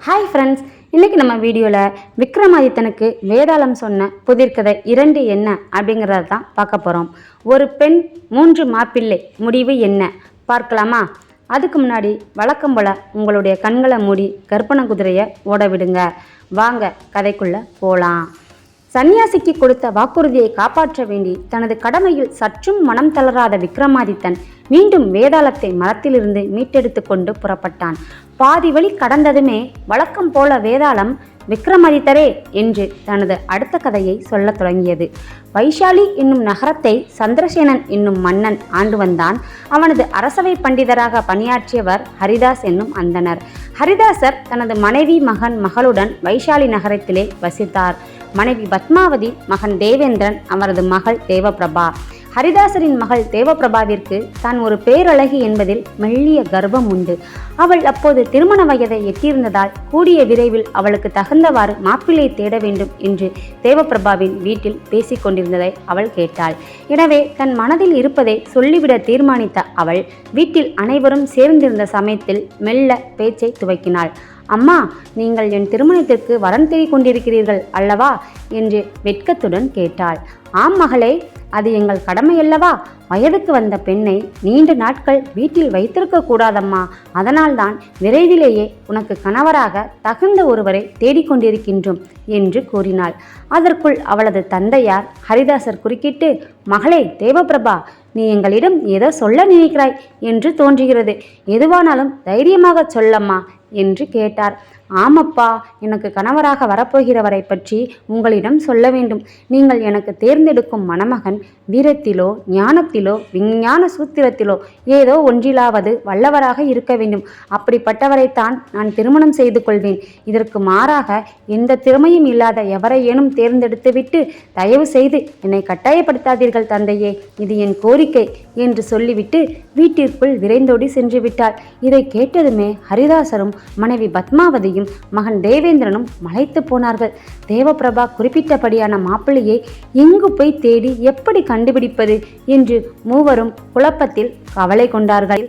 Hi friends, இன்றைக்கி நம்ம வீடியோவில் விக்ரமாதித்தனுக்கு வேதாளம் சொன்ன புதிர்கதை 2 என்ன அப்படிங்கிறத தான் பார்க்க போகிறோம். ஒரு பெண் 3 மாப்பிள்ளை முடிவு என்ன பார்க்கலாமா? அதுக்கு முன்னாடி வழக்கம் போல் உங்களுடைய கண்களை மூடி கற்பனை குதிரையை ஓட விடுங்க. வாங்க கதைக்குள்ளே போகலாம். சன்னியாசிக்கு கொடுத்த வாக்குறுதியை காப்பாற்ற வேண்டி தனது கடமையில் சற்றும் மனம் தளராத விக்ரமாதித்தன் மீண்டும் வேதாளத்தை மரத்திலிருந்து மீட்டெடுத்து கொண்டு புறப்பட்டான். பாதி வழி கடந்ததுமே வழக்கம் போல வேதாளம் விக்ரமாதித்தரே என்று தனது அடுத்த கதையை சொல்லத் தொடங்கியது. வைஷாலி என்னும் நகரத்தை சந்திரசேனன் என்னும் மன்னன் ஆண்டு வந்தான். அவனது அரசவை பண்டிதராக பணியாற்றியவர் ஹரிதாஸ் என்னும் அந்தனர். ஹரிதாசர் தனது மனைவி மகளுடன் வைஷாலி நகரத்திலே வசித்தார். மனைவி பத்மாவதி, மகன் தேவேந்திரன், அவரது மகள் தேவபிரபா. ஹரிதாசரின் மகள் தேவபிரபாவிற்கு தான் ஒரு பேரழகி என்பதில் மெல்லிய கர்வம் உண்டு. அவள் அப்போது திருமண வயதை எட்டியிருந்ததால் கூடிய விரைவில் அவளுக்கு தகுந்தவாறு மாப்பிள்ளை தேட வேண்டும் என்று தேவபிரபாவின் வீட்டில் பேசிக் கொண்டிருந்ததை அவள் கேட்டாள். எனவே தன் மனதில் இருப்பதை சொல்லிவிட தீர்மானித்த அவள் வீட்டில் அனைவரும் சேர்ந்திருந்த சமயத்தில் மெல்ல பேச்சை துவக்கினாள். அம்மா, நீங்கள் என் திருமணத்திற்கு வரன் தேடிக் கொண்டிருக்கிறீர்கள் அல்லவா என்று வெட்கத்துடன் கேட்டாள். ஆம் மகளே, அது எங்கள் கடமையல்லவா? வயதுக்கு வந்த பெண்ணை நீண்ட நாட்கள் வீட்டில் வைத்திருக்க கூடாதம்மா. அதனால்தான் விரைவிலேயே உனக்கு கணவராக தகுந்த ஒருவரை தேடிக்கொண்டிருக்கின்றோம் என்று கூறினாள். அதற்குள் அவளது தந்தையார் ஹரிதாசர் குறுக்கிட்டு, மகளே தேவபிரபா, நீ எங்களிடம் ஏதோ சொல்ல நினைக்கிறாய் என்று தோன்றுகிறது. எதுவானாலும் தைரியமாக சொல்லம்மா என்று கேட்டார். ஆமப்பா, எனக்கு கணவராக வரப்போகிறவரை பற்றி உங்களிடம் சொல்ல வேண்டும். நீங்கள் எனக்கு தேர்ந்தெடுக்கும் மணமகன் வீரத்திலோ ஞானத்திலோ விஞ்ஞான சூத்திரத்திலோ ஏதோ ஒன்றிலாவது வல்லவராக இருக்க வேண்டும். அப்படிப்பட்டவரைத்தான் நான் திருமணம் செய்து கொள்வேன். இதற்கு மாறாக எந்த திறமையும் இல்லாத எவரையேனும் தேர்ந்தெடுத்துவிட்டு தயவு செய்து என்னை கட்டாயப்படுத்தாதீர்கள் தந்தையே, இது என் கோரிக்கை என்று சொல்லிவிட்டு வீட்டிற்குள் விரைந்தோடி சென்று விட்டாள். இதை கேட்டதுமே ஹரிதாசரும் மனைவி பத்மாவதியும் மகன் தேவேந்திரனும் மலைத்து போனார்கள். தேவபிரபா குறிப்பிட்டபடியான மாப்பிள்ளையை எங்கு போய் தேடி எப்படி கண்டுபிடிப்பது என்று மூவரும் குழப்பத்தில் கவலை கொண்டார்கள்.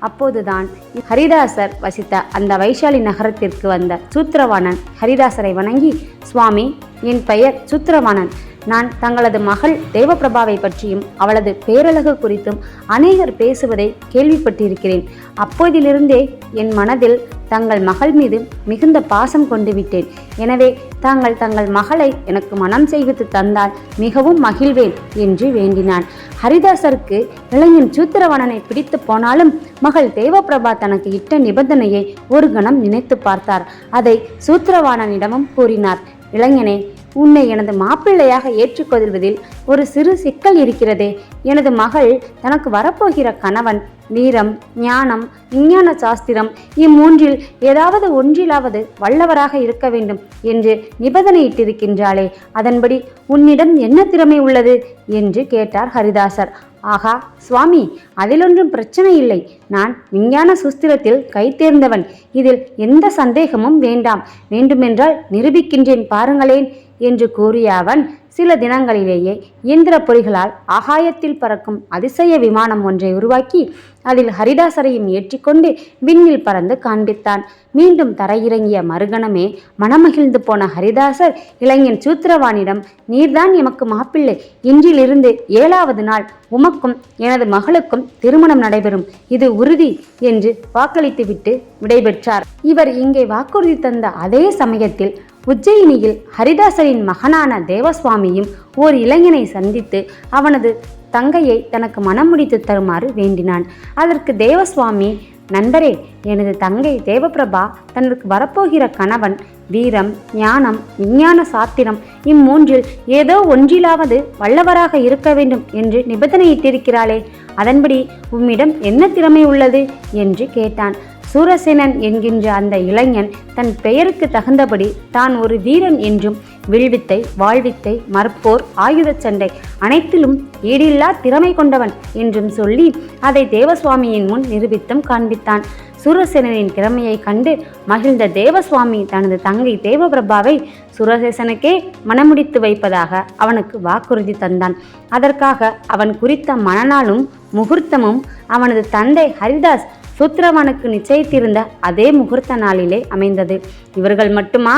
அப்போதுதான் ஹரிதாசர் வசித்த அந்த வைஷாலி நகரத்திற்கு வந்த சூத்திரவாணன் ஹரிதாசரை வணங்கி, சுவாமி, என் பெயர் சூத்திரவாணன். நான் தங்களது மகள் தேவபிரபாவை பற்றியும் அவளது பேரழகு குறித்தும் அநேகர் பேசுவதை கேள்விப்பட்டிருக்கிறேன். அப்போதிலிருந்தே என் மனதில் தங்கள் மகள் மீது மிகுந்த பாசம் கொண்டு விட்டேன். எனவே தங்கள் மகளை எனக்கு மனம் செய்வித்து தந்தால் மிகவும் மகிழ்வேன் என்று வேண்டினான். ஹரிதாசருக்கு இளைஞன் சூத்திரவாணனை பிடித்து போனாலும் மகள் தேவபிரபா தனக்கு இட்ட நிபந்தனையை ஒரு கணம் நினைத்து பார்த்தார். அதை சூத்திரவாணனிடமும் கூறினார். இளைஞனே, உன்னை எனது மாப்பிள்ளையாக ஏற்றுக்கொள்வதில் ஒரு சிறு சிக்கல் இருக்கிறதே. எனது மகள் தனக்கு வரப்போகிற கணவன் வீரம், ஞானம், விஞ்ஞான சாஸ்திரம் இம்மூன்றில் ஏதாவது ஒன்றிலாவது வல்லவராக இருக்க வேண்டும் என்று நிபந்தனையிட்டிருக்கின்றாளே, அதன்படி உன்னிடம் என்ன திறமை உள்ளது என்று கேட்டார் ஹரிதாசர். ஆகா சுவாமி, அதிலொன்றும் பிரச்சனை இல்லை. நான் விஞ்ஞான சுஸ்திரத்தில் கை தேர்ந்தவன். இதில் எந்த சந்தேகமும் வேண்டாம். வேண்டுமென்றால் நிரூபிக்கின்றேன் பாருங்களேன் என்று கூறிய அவன் சில தினங்களிலேயே இயந்திர பொறிகளால் ஆகாயத்தில் பறக்கும் அதிசய விமானம் ஒன்றை உருவாக்கி அதில் ஹரிதாசரையும் ஏற்றிக்கொண்டு விண்ணில் பறந்து காண்பித்தான். மீண்டும் தரையிறங்கிய மறுகணமே மனமகிழ்ந்து போன ஹரிதாசர் இளைஞன் சூத்திரவானிடம், நீர்தான் எமக்கு மாப்பிள்ளை. இன்றிலிருந்து 7வது நாள் உமக்கும் எனது மகளுக்கும் திருமணம் நடைபெறும், இது உறுதி என்று வாக்களித்துவிட்டு விடைபெற்றார். இவர் இங்கே வாக்குறுதி தந்த அதே சமயத்தில் உஜ்ஜயினியில் ஹரிதாசரின் மகனான தேவசுவாமியும் ஓர் இளைஞனை சந்தித்து அவனது தங்கையை தனக்கு மனம் முடித்து தருமாறு வேண்டினான். அதற்கு தேவசுவாமி, நண்பரே, எனது தங்கை தேவபிரபா தனக்கு வரப்போகிற கணவன் வீரம், ஞானம், விஞ்ஞான சாத்திரம் இம்மூன்றில் ஏதோ ஒன்றிலாவது வல்லவராக இருக்க வேண்டும் என்று நிபந்தனையிட்டிருக்கிறாளே, அதன்படி உம்மிடம் என்ன திறமை உள்ளது என்று கேட்டான். சூரசேனன் என்கின்ற அந்த இளைஞன் தன் பெயருக்கு தகுந்தபடி தான் ஒரு வீரன் என்றும் வில்வித்தை, வாழ்வித்தை, மற்போர், ஆயுத சண்டை அனைத்திலும் ஈடில்லா திறமை கொண்டவன் என்றும் சொல்லி அதை தேவசுவாமியின் முன் நிரூபித்தும் காண்பித்தான். சூரசேனனின் திறமையை கண்டு மகிழ்ந்த தேவசுவாமி தனது தங்கை தேவபிரபாவை சூரசேனனுக்கே மனமுடித்து வைப்பதாக அவனுக்கு வாக்குறுதி தந்தான். அதற்காக அவன் குறித்த மணநாளும் முகூர்த்தமும் அவனது தந்தை ஹரிதாஸ் சூத்திரவானுக்கு நிச்சயித்திருந்த அதே முகூர்த்த நாளிலே அமைந்தது. இவர்கள் மட்டுமா?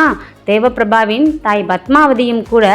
தேவப்பிரபாவின் தாய் பத்மாவதியும் கூட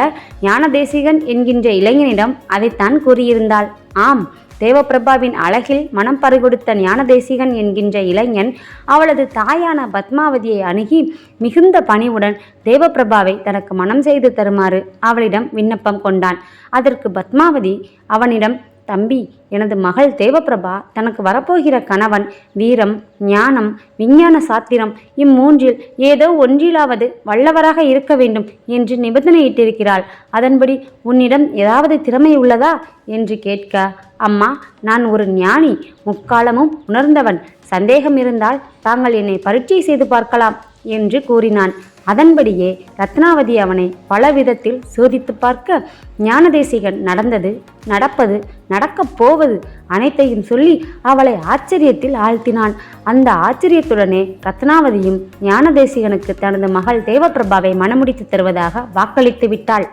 ஞானதேசிகன் என்கின்ற இளைஞனிடம் அதைத்தான் கூறியிருந்தாள். ஆம், தேவப்பிரபாவின் அழகில் மனம் பறிகொடுத்த ஞானதேசிகன் என்கின்ற இளைஞன் அவளது தாயான பத்மாவதியை அணுகி மிகுந்த பணிவுடன் தேவப்பிரபாவை தனக்கு மனம் செய்து தருமாறு அவளிடம் விண்ணப்பம் கொண்டான். அதற்கு பத்மாவதி அவனிடம், தம்பி, எனது மகள் தேவப்பிரபா தனக்கு வரப்போகிற கணவன் வீரம், ஞானம், விஞ்ஞான சாத்திரம் இம்மூன்றில் ஏதோ ஒன்றிலாவது வல்லவராக இருக்க வேண்டும் என்று நிபந்தனையிட்டிருக்கிறாள். அதன்படி உன்னிடம் ஏதாவது திறமை உள்ளதா என்று கேட்க, அம்மா, நான் ஒரு ஞானி, முக்காலமும் உணர்ந்தவன். சந்தேகம் இருந்தால் தாங்கள் என்னை பரீட்சை செய்து பார்க்கலாம் என்று கூறினான். அதன்படியே ரத்னாவதி அவனை பல விதத்தில் சோதித்து பார்க்க ஞானதேசிகன் நடந்தது, நடப்பது, நடக்கப் போவது அனைத்தையும் சொல்லி அவளை ஆச்சரியத்தில் ஆழ்த்தினான். அந்த ஆச்சரியத்துடனே ரத்னாவதியும் ஞானதேசிகனுக்கு தனது மகள் தேவப்பிரபாவை மணமுடித்து தருவதாக வாக்களித்து விட்டாள்.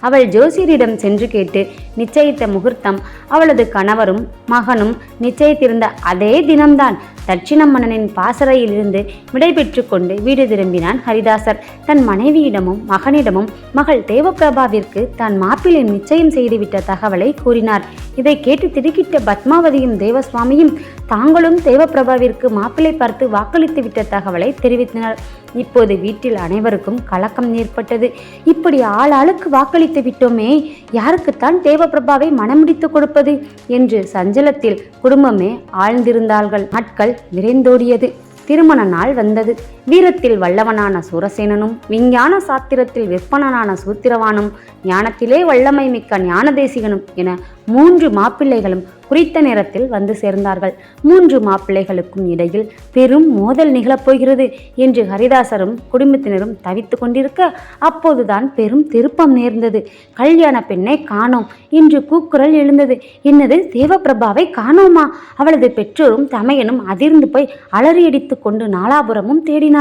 அவள் ஜோசியரிடம் சென்று கேட்டு நிச்சயித்த முகூர்த்தம் அவளது கணவரும் மகனும் நிச்சயித்திருந்த அதே தினம்தான். தட்சிண மன்னனின் பாசறையிலிருந்து விடைபெற்று கொண்டு வீடு திரும்பினான் ஹரிதாசர். தன் மனைவியிடமும் மகனிடமும் மகள் தேவப்பிரபாவிற்கு தான் மாப்பிள்ளை நிச்சயம் செய்துவிட்ட தகவலை கூறினார். இதை கேட்டு திடுக்கிட்ட பத்மாவதியும் தேவசுவாமியும் தாங்களும் தேவப்பிரபாவிற்கு மாப்பிள்ளை பார்த்து வாக்களித்து விட்ட தகவலை தெரிவித்தனர். இப்போது வீட்டில் அனைவருக்கும் கலக்கம் ஏற்பட்டது. இப்படி ஆளாளுக்கு வாக்களித்து விட்டோமே, யாருக்குத்தான் தேவப்பிரபாவை மணமுடித்து கொடுப்பது என்று சஞ்சலத்தில் குடும்பமே ஆழ்ந்திருந்தார்கள். நாட்கள் விரைந்தோடியது. திருமண நாள் வந்தது. வீரத்தில் வல்லவனான சூரசேனனும் விஞ்ஞான சாத்திரத்தில் விற்பனனான சூத்திரவானும் ஞானத்திலே வல்லமை மிக்க ஞானதேசிகனும் என 3 மாப்பிள்ளைகளும் குறித்த நேரத்தில் வந்து சேர்ந்தார்கள். 3 மாப்பிள்ளைகளுக்கும் இடையில் பெரும் மோதல் நிகழப்போகிறது என்று ஹரிதாசரும் குடும்பத்தினரும் தவித்து கொண்டிருக்க அப்போதுதான் பெரும் திருப்பம் நேர்ந்தது. கல்யாண பெண்ணை காணோம் என்று கூக்குரல் எழுந்தது. என்னது, தேவப்பிரபாவை காணோமா? அவளது பெற்றோரும் தமையனும் அதிர்ந்து போய் அலறியடித்து கொண்டு நாலாபுரமும் தேடினார்கள்.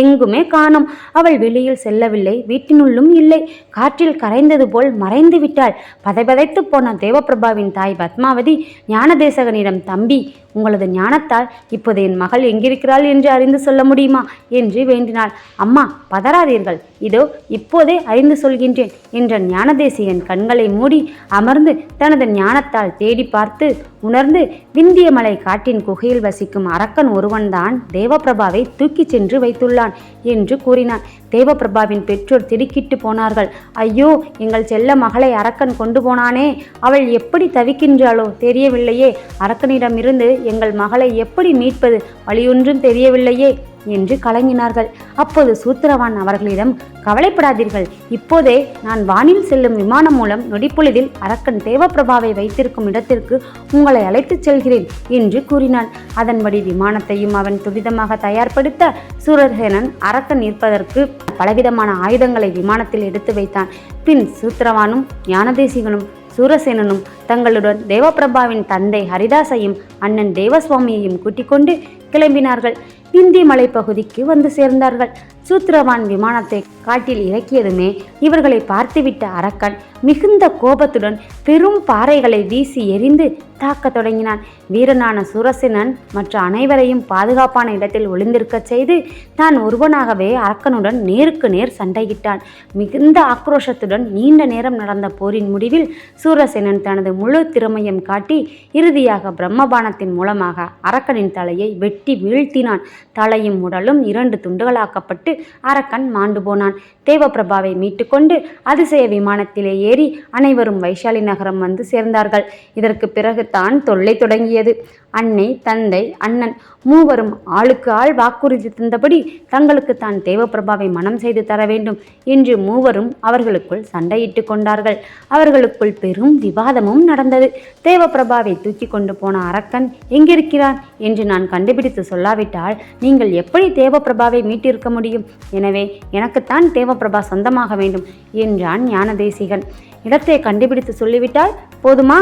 எங்குமே காணோம். அவள் வெளியில் செல்லவில்லை, வீட்டினுள்ளும் இல்லை. காற்றில் கரைந்தது போல் மறைந்து விட்டாள். பதைபதைத்து போன தேவப்பிரபாவின் தாய் பத்மாவதி ஞானதேசகனிடம், தம்பி, உங்களது ஞானத்தால் இப்போது என் மகள் எங்கிருக்கிறாள் என்று அறிந்து சொல்ல முடியுமா என்று வேண்டினாள். அம்மா, பதறாதீர்கள், இதோ இப்போதே அறிந்து சொல்கின்றேன் என்ற ஞானதேசிகன் கண்களை மூடி அமர்ந்து தனது ஞானத்தால் தேடி பார்த்து உணர்ந்து விந்தியமலை காட்டின் குகையில் வசிக்கும் அரக்கன் ஒருவன்தான் தேவப்பிரபாவை தூக்கி சென்று வைத்துள்ளான் என்று கூறினான். தேவப்பிரபாவின் பெற்றோர் திடுக்கிட்டு போனார்கள். ஐயோ, எங்கள் செல்ல மகளை அரக்கன் கொண்டு போனானே, அவள் எப்படி தவிக்கின்றாளோ தெரியவில்லையே, அரக்கனிடமிருந்து எங்கள் மகளை எப்படி மீட்பது, வழியொன்றும் தெரியவில்லையே என்று கலங்கினார்கள். அப்போது சூத்திரவான் அவர்களிடம், கவலைப்படாதீர்கள், இப்போதே நான் வானில் செல்லும் விமானம் மூலம் நொடிப்பொழுதில் அரக்கன் தேவப்பிரபாவை வைத்திருக்கும் இடத்திற்கு உங்களை அழைத்துச் செல்கிறேன் என்று கூறினான். அதன்படி விமானத்தையும் அவன் துரிதமாக தயார்படுத்த சூரசேனன் அரக்கன் இருப்பதற்கு பலவிதமான ஆயுதங்களை விமானத்தில் எடுத்து வைத்தான். பின் சூத்திரவானும் ஞானதேசிகனும் சூரசேனனும் தங்களுடன் தேவப்பிரபாவின் தந்தை ஹரிதாசையும் அண்ணன் தேவசுவாமியையும் கூட்டிக் கொண்டு கிளம்பினார்கள். விந்திய மலை பகுதிக்கு வந்து சேர்ந்தார்கள். சூத்திரவான் விமானத்தை காட்டில் இறக்கியதுமே இவர்களை பார்த்துவிட்ட அரக்கன் மிகுந்த கோபத்துடன் பெரும் பாறைகளை வீசி எறிந்து தாக்க தொடங்கினான். வீரனான சூரசேனன் மற்ற அனைவரையும் பாதுகாப்பான இடத்தில் ஒளிந்திருக்க செய்து தான் ஒருவனாகவே அரக்கனுடன் நேருக்கு நேர் சண்டையிட்டான். மிகுந்த ஆக்ரோஷத்துடன் நீண்ட நேரம் நடந்த போரின் முடிவில் சூரசேனன் தனது முழு திறமையும் காட்டி இறுதியாக பிரம்மபானத்தின் மூலமாக அரக்கனின் தலையை வெட்டி வீழ்த்தினான். தலையும் உடலும் 2 துண்டுகளாக்கப்பட்டு அரக்கன் மாண்டு போனான். தேவப்பிரபாவை மீட்டு கொண்டு அதிசய விமானத்திலே ஏறி அனைவரும் வைஷாலி நகரம் வந்து சேர்ந்தார்கள். இதற்கு பிறகு தான் தொல்லை தொடங்கியது. அன்னை, தந்தை, அண்ணன் மூவரும் ஆளுக்கு ஆள் வாக்குறுதி தந்தபடி தங்களுக்கு தான் தேவப்பிரபாவை மனம் செய்து தர வேண்டும் என்று மூவரும் அவர்களுக்குள் சண்டையிட்டு கொண்டார்கள். அவர்களுக்குள் பெரும் விவாதமும் நடந்தது. தேவப்பிரபாவை தூக்கி கொண்டு போன அரக்கன் எங்கிருக்கிறான் என்று நான் கண்டுபிடித்து சொல்லாவிட்டால் நீங்கள் எப்படி தேவப்பிரபாவை மீட்டிருக்க முடியும்? எனவே எனக்குத்தான் தேவப்பிரபா சொந்தமாக வேண்டும் என்றான் ஞானதேசிகன். இடத்தை கண்டுபிடித்து சொல்லிவிட்டால் போதுமா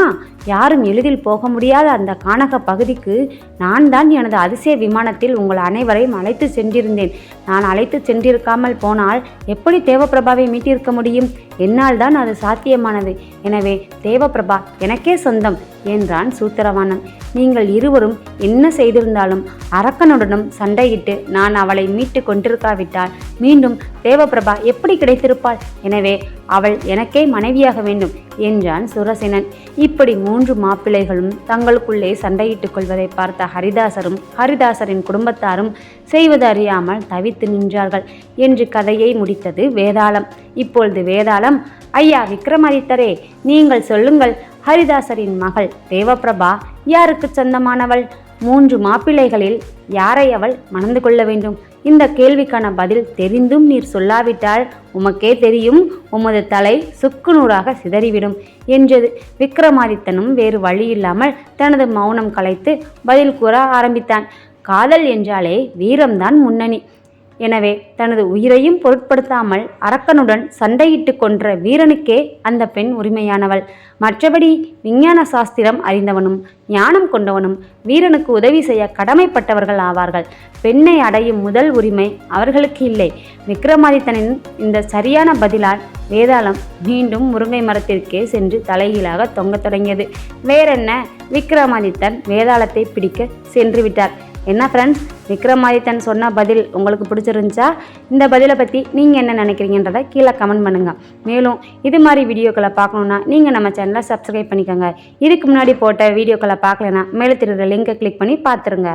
யாரும் எளிதில் போக முடியாத அந்த கானக பகுதிக்கு நான் தான் எனது அதிசய விமானத்தில் உங்கள் அனைவரையும் அழைத்து சென்றிருந்தேன். நான் அழைத்து சென்றிருக்காமல் போனால் எப்படி தேவப்பிரபாவை மீட்டிருக்க முடியும்? என்னால் தான் அது சாத்தியமானது. எனவே தேவப்பிரபா எனக்கே சொந்தம் என்றான் சூத்திரவாணன். நீங்கள் இருவரும் என்ன செய்திருந்தாலும் அரக்கனுடனும் சண்டையிட்டு நான் அவளை மீட்டு கொண்டிருக்காவிட்டால் மீண்டும் தேவப்பிரபா எப்படி கிடைத்திருப்பாள்? எனவே அவள் எனக்கே மனைவியாக வேண்டும் என்றான் சுரசேனன். இப்படி 3 மாப்பிள்ளைகளும் தங்களுக்குள்ளே சண்டையிட்டுக் கொள்வதை பார்த்த ஹரிதாசரும் ஹரிதாசரின் குடும்பத்தாரும் செய்வது அறியாமல் தவித்து நின்றார்கள் என்று கதையை முடித்தது வேதாளம். இப்பொழுது வேதாளம், ஐயா விக்ரமாதித்தரே, நீங்கள் சொல்லுங்கள், ஹரிதாசரின் மகள் தேவப்பிரபா யாருக்கு சொந்தமானவள்? 3 மாப்பிள்ளைகளில் யாரை அவள் மணந்து கொள்ள வேண்டும்? இந்த கேள்விக்கான பதில் தெரிந்தும் நீர் சொல்லாவிட்டால் உமக்கே தெரியும், உமது தலை சுக்குநூறாக சிதறிவிடும் என்றது. விக்ரமாதித்தனும் வேறு வழியில்லாமல் தனது மௌனம் கலைத்து பதில் கூற ஆரம்பித்தான். காதல் என்றாலே வீரம்தான் முன்னணி. எனவே தனது உயிரையும் பொருட்படுத்தாமல் அரக்கனுடன் சண்டையிட்டு கொன்ற வீரனுக்கே அந்த பெண் உரிமையானவள். மற்றபடி விஞ்ஞான சாஸ்திரம் அறிந்தவனும் ஞானம் கொண்டவனும் வீரனுக்கு உதவி செய்ய கடமைப்பட்டவர்கள் ஆவார்கள். பெண்ணை அடையும் முதல் உரிமை அவர்களுக்கு இல்லை. விக்ரமாதித்தனின் இந்த சரியான பதிலால் வேதாளம் மீண்டும் முருங்கை மரத்திற்கே சென்று தலைகீழாக தொங்கத் தொடங்கியது. வேறென்ன, விக்ரமாதித்தன் வேதாளத்தை பிடிக்க சென்று விட்டார். என்ன ஃப்ரெண்ட்ஸ், விக்ரமாதித்தன் சொன்ன பதில் உங்களுக்கு பிடிச்சிருந்துச்சா? இந்த பதிலை பற்றி நீங்கள் என்ன நினைக்கிறீங்கன்றதை கீழே கமெண்ட் பண்ணுங்கள். மேலும் இது மாதிரி வீடியோக்களை பார்க்கணுன்னா நீங்கள் நம்ம சேனலை சப்ஸ்கிரைப் பண்ணிக்கோங்க. இதுக்கு முன்னாடி போட்ட வீடியோக்களை பார்க்கலன்னா மேலே தெரியுற லிங்கை கிளிக் பண்ணி பார்த்துருங்க.